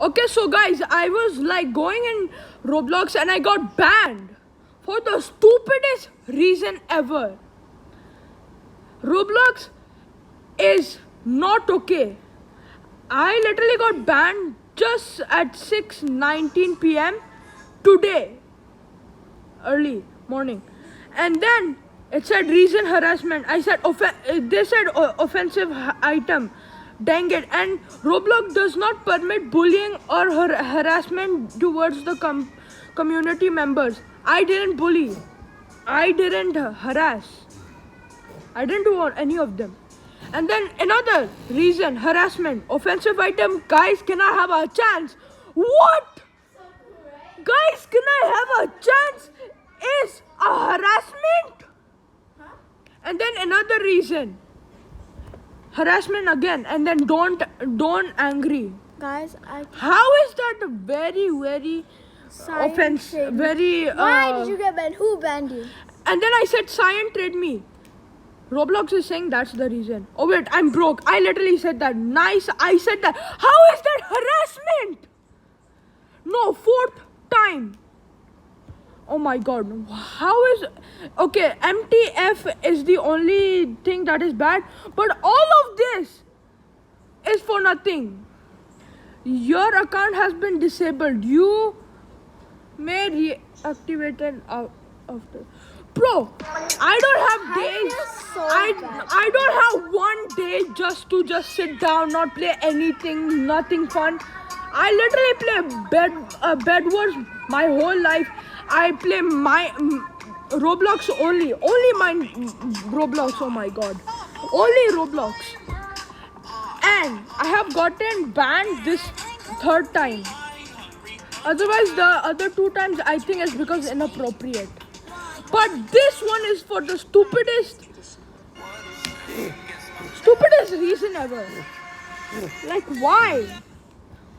Okay, so guys, I was like going in Roblox and I got banned for the stupidest reason ever. Roblox is not okay. I literally got banned just at 6:19 p.m. today, early morning, and then it said reason harassment. I said they said offensive item. Dang it! And Roblox does not permit bullying or harassment towards the community members. I didn't bully. I didn't harass. I didn't do any of them. And then another reason, harassment, offensive item. Guys, can I have a chance? What? Guys, can I have a chance? Is a harassment? And then another reason, harassment again. And then don't angry. Guys, How is that very offensive? Very. Why did you get banned? Who banned you? And then I said, Cyan trade me. Roblox is saying that's the reason. Oh wait, I'm broke. I literally said that. Nice, I said that. How is that harassment? No, fourth time. Oh my god. How is... Okay, MTF is the only thing that is bad. But all of this is for nothing. Your account has been disabled. You may reactivate it after. Bro, I don't have days. I don't have one day just to sit down, not play anything, nothing fun. I literally play Bed Wars my whole life. I play my Roblox only my Roblox. Oh my god, only Roblox. And I have gotten banned this third time. Otherwise, the other two times I think it's because inappropriate. But this one is for the stupidest reason ever. Like, why?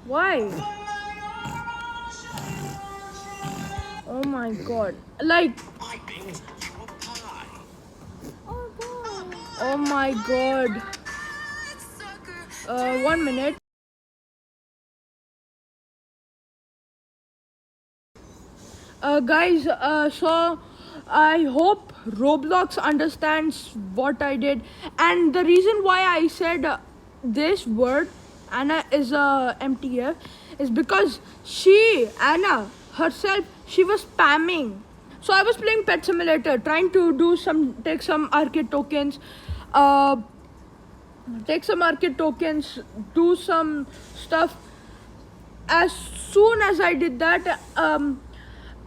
Why? Oh my god. Like, oh my god. 1 minute. Guys, so I hope Roblox understands what I did, and the reason why I said this word Anna is a MTF is because Anna herself, she was spamming. So I was playing Pet Simulator, trying to take some arcade tokens, do some stuff. As soon as I did that,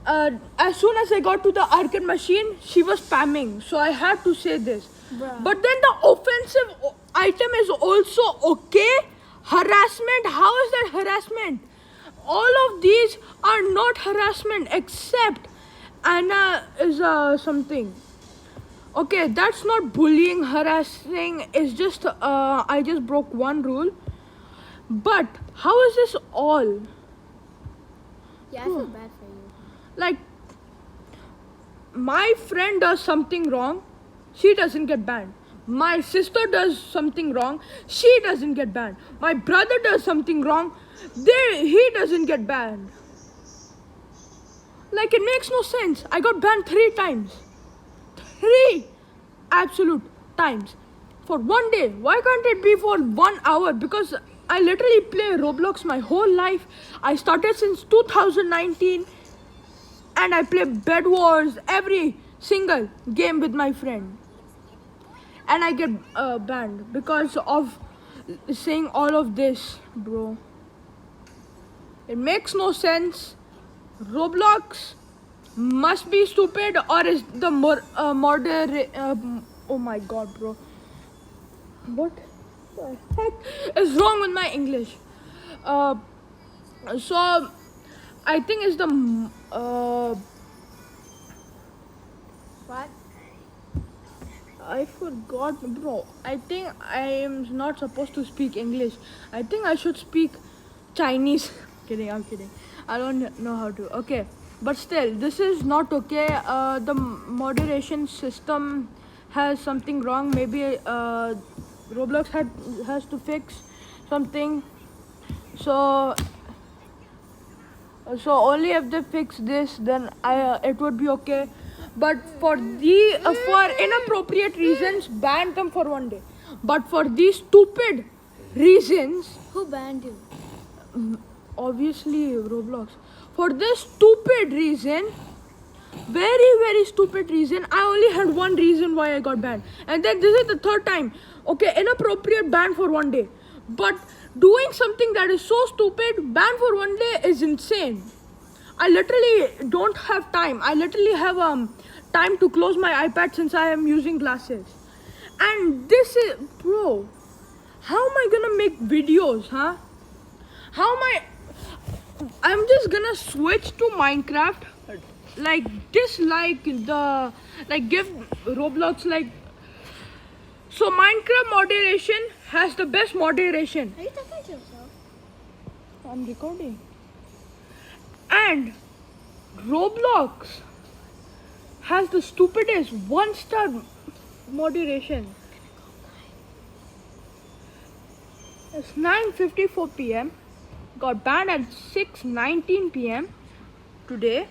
as soon as I got to the arcade machine, she was spamming. So I had to say this. Bruh. But then the offensive item is also okay. Harassment, how is that harassment? All of these are not harassment except Anna is something. Okay, that's not bullying, harassing. It's just I just broke one rule. But how is this all? Yeah, I feel bad for you. Like, my friend does something wrong, she doesn't get banned. My sister does something wrong, she doesn't get banned. My brother does something wrong, he doesn't get banned. Like, it makes no sense. I got banned 3 times. 3 absolute times. For 1 day. Why can't it be for 1 hour? Because I literally play Roblox my whole life. I started since 2019. And I play Bed Wars every single game with my friend. And I get banned because of saying all of this, bro. It makes no sense. Roblox must be stupid, or is the oh my god, bro. What the heck is wrong with my English? So I think it's the What? I forgot, bro. I think I am not supposed to speak English. I think I should speak Chinese. I'm kidding. I don't know how to. Okay, but still, this is not okay. The moderation system has something wrong. Maybe Roblox has to fix something. So So only if they fix this, then it would be okay. But for inappropriate reasons, ban them for 1 day. But for these stupid reasons, Who banned you? obviously Roblox. For this stupid reason, very stupid reason, I only had one reason why I got banned, and then this is the third time. Okay, inappropriate ban for 1 day, but doing something that is so stupid, ban for 1 day is insane. I literally don't have time. I literally have time to close my iPad since I am using glasses. And this is, bro, how am I gonna make videos, huh? How am I'm just gonna switch to Minecraft, like dislike the, like give Roblox like, so Minecraft moderation has the best moderation. Are you talking to yourself? I'm recording. And Roblox has the stupidest 1-star moderation. It's 9:54 p.m. Got banned at 6:19 p.m. today.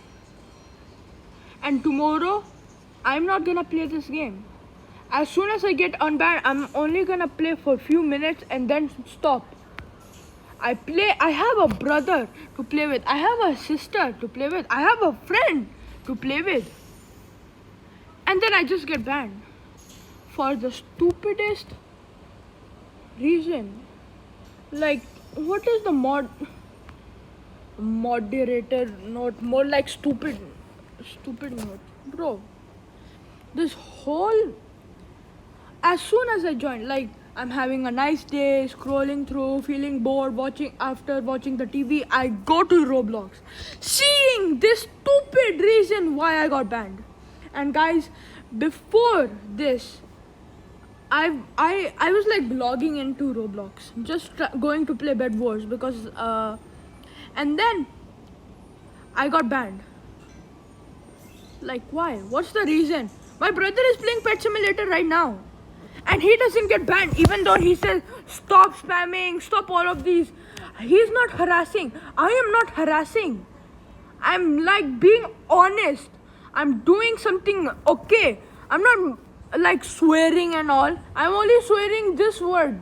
And tomorrow, I'm not gonna play this game. As soon as I get unbanned, I'm only gonna play for a few minutes and then stop. I have a brother to play with. I have a sister to play with. I have a friend to play with. And then I just get banned for the stupidest reason. Like, what is the moderator note? More like stupid note. Bro, this whole, as soon as I joined, like, I'm having a nice day, scrolling through, feeling bored, after watching the TV, I go to Roblox, seeing this stupid reason why I got banned. And guys, before this, I was like blogging into Roblox, just going to play Bed Wars because, and then I got banned. Like, why? What's the reason? My brother is playing Pet Simulator right now, and he doesn't get banned, even though he says stop spamming, stop all of these. He's not harassing. I am not harassing. I'm like being honest. I'm doing something okay. I'm not like swearing and all. I'm only swearing this word.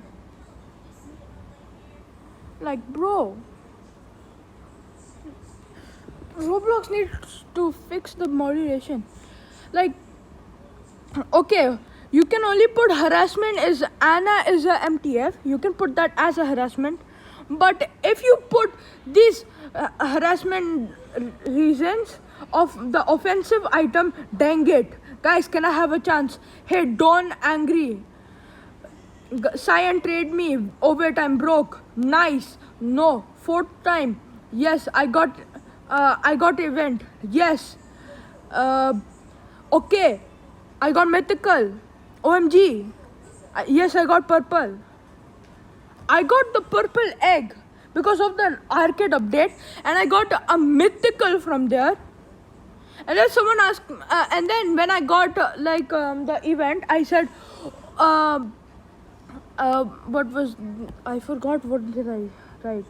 Like, bro, Roblox needs to fix the moderation. Like, okay, you can only put harassment is Anna is a MTF. You can put that as a harassment. But if you put these harassment reasons of the offensive item, dang it. Guys, can I have a chance? Hey, Don Angry. Cyan trade me. Oh wait, I'm broke. Nice. No. 4th time. Yes, I got event. Yes. Okay. I got mythical. OMG. Yes, I got purple. I got the purple egg because of the arcade update, and I got a mythical from there. And then someone asked, and then when I got the event, I said, what was, I forgot what did I write.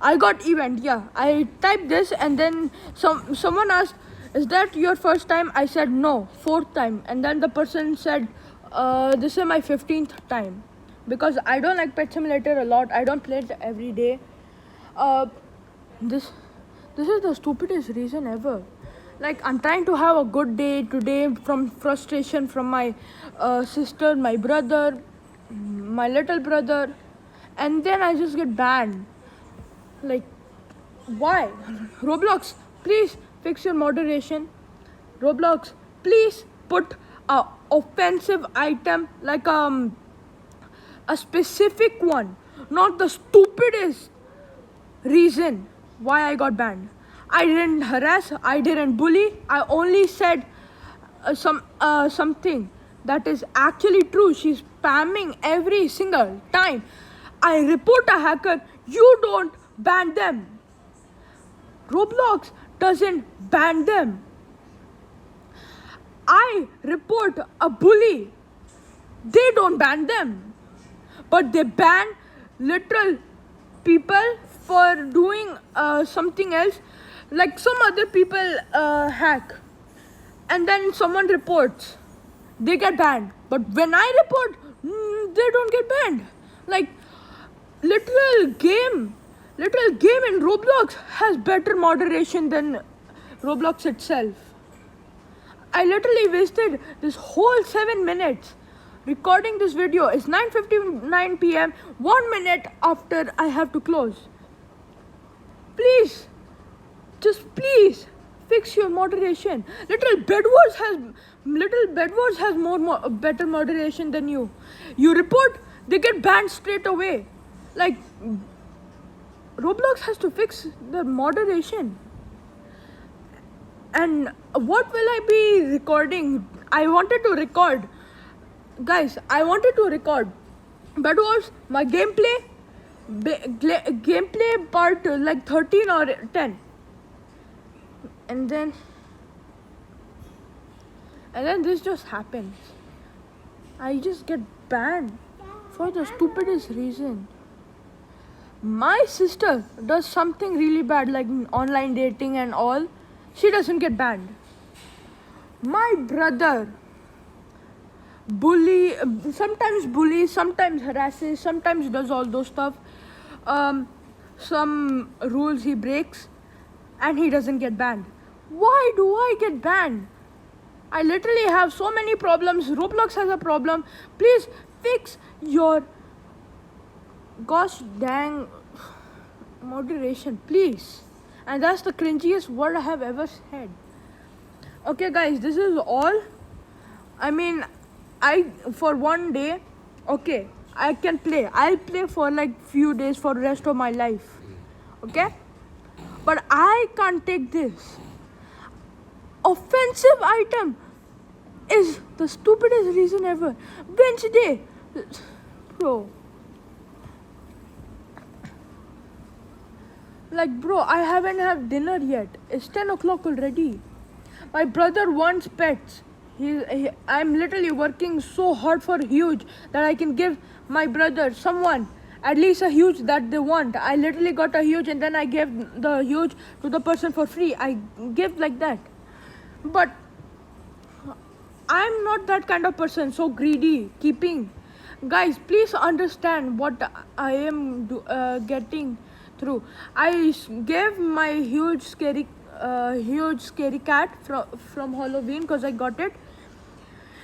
I got event, yeah. I typed this, and then someone asked, is that your first time? I said no, 4th time. And then the person said, this is my 15th time. Because I don't like Pet Simulator a lot. I don't play it every day. This is the stupidest reason ever. Like, I'm trying to have a good day today from frustration from my sister, my brother, my little brother, and then I just get banned. Like, why? Roblox, please fix your moderation. Roblox, please put a offensive item, like a specific one, not the stupidest reason why I got banned. I didn't harass, I didn't bully, I only said something that is actually true. She's spamming every single time. I report a hacker, you don't ban them. Roblox doesn't ban them. I report a bully, they don't ban them. But they ban literal people for doing something else, like some other people hack, and then someone reports, they get banned. But when I report, they don't get banned. Like literal game in Roblox has better moderation than Roblox itself. I literally wasted this whole 7 minutes recording this video. It's 9:59 p.m. 1 minute after I have to close. Please, just please fix your moderation. Little Bedwars has better moderation than you. You report, they get banned straight away. Like Roblox has to fix the moderation. And what will I be recording? I wanted to record, guys. I wanted to record, but was my gameplay part like 13 or 10, and then this just happens. I just get banned for the stupidest reason. My sister does something really bad, like online dating and all. She doesn't get banned. My brother sometimes bullies, sometimes harasses, sometimes does all those stuff. Some rules he breaks, and he doesn't get banned. Why do I get banned? I literally have so many problems. Roblox has a problem. Please fix your gosh dang moderation, please. And that's the cringiest word I have ever said. Okay, guys, this is all. I mean, for one day, okay, I can play. I'll play for like few days for the rest of my life. Okay? But I can't take this. Offensive item is the stupidest reason ever. Wednesday. Bro. Like, bro, I haven't had dinner yet. It's 10 o'clock already. My brother wants pets. I'm literally working so hard for Huge that I can give my brother, someone, at least a Huge that they want. I literally got a Huge and then I gave the Huge to the person for free. I give like that. But I'm not that kind of person, so greedy, keeping. Guys, please understand what I am getting through. I gave my huge scary cat from Halloween because I got it,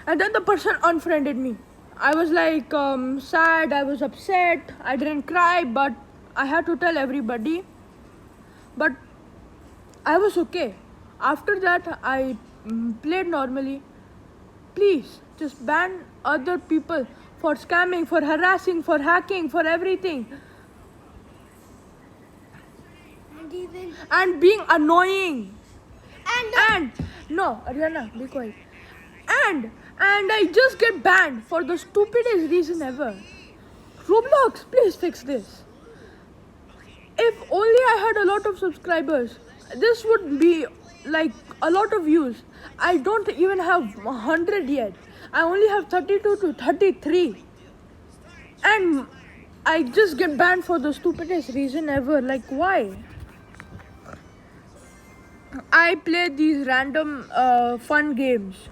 and then the person unfriended me. I was like sad, I was upset, I didn't cry, but I had to tell everybody. But I was okay. After that, I played normally. Please, just ban other people for scamming, for harassing, for hacking, for everything. And being annoying. And no, Ariana, be quiet. And I just get banned for the stupidest reason ever. Roblox, please fix this. If only I had a lot of subscribers, this would be like a lot of views. I don't even have 100 yet. I only have 32 to 33. And I just get banned for the stupidest reason ever. Like, why? I play these random fun games.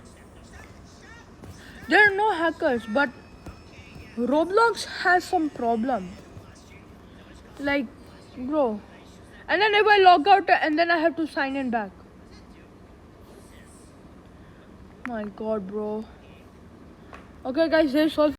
There are no hackers, but Roblox has some problem. Like, bro. And then if I log out and then I have to sign in back. My god, bro. Okay, guys, that's all.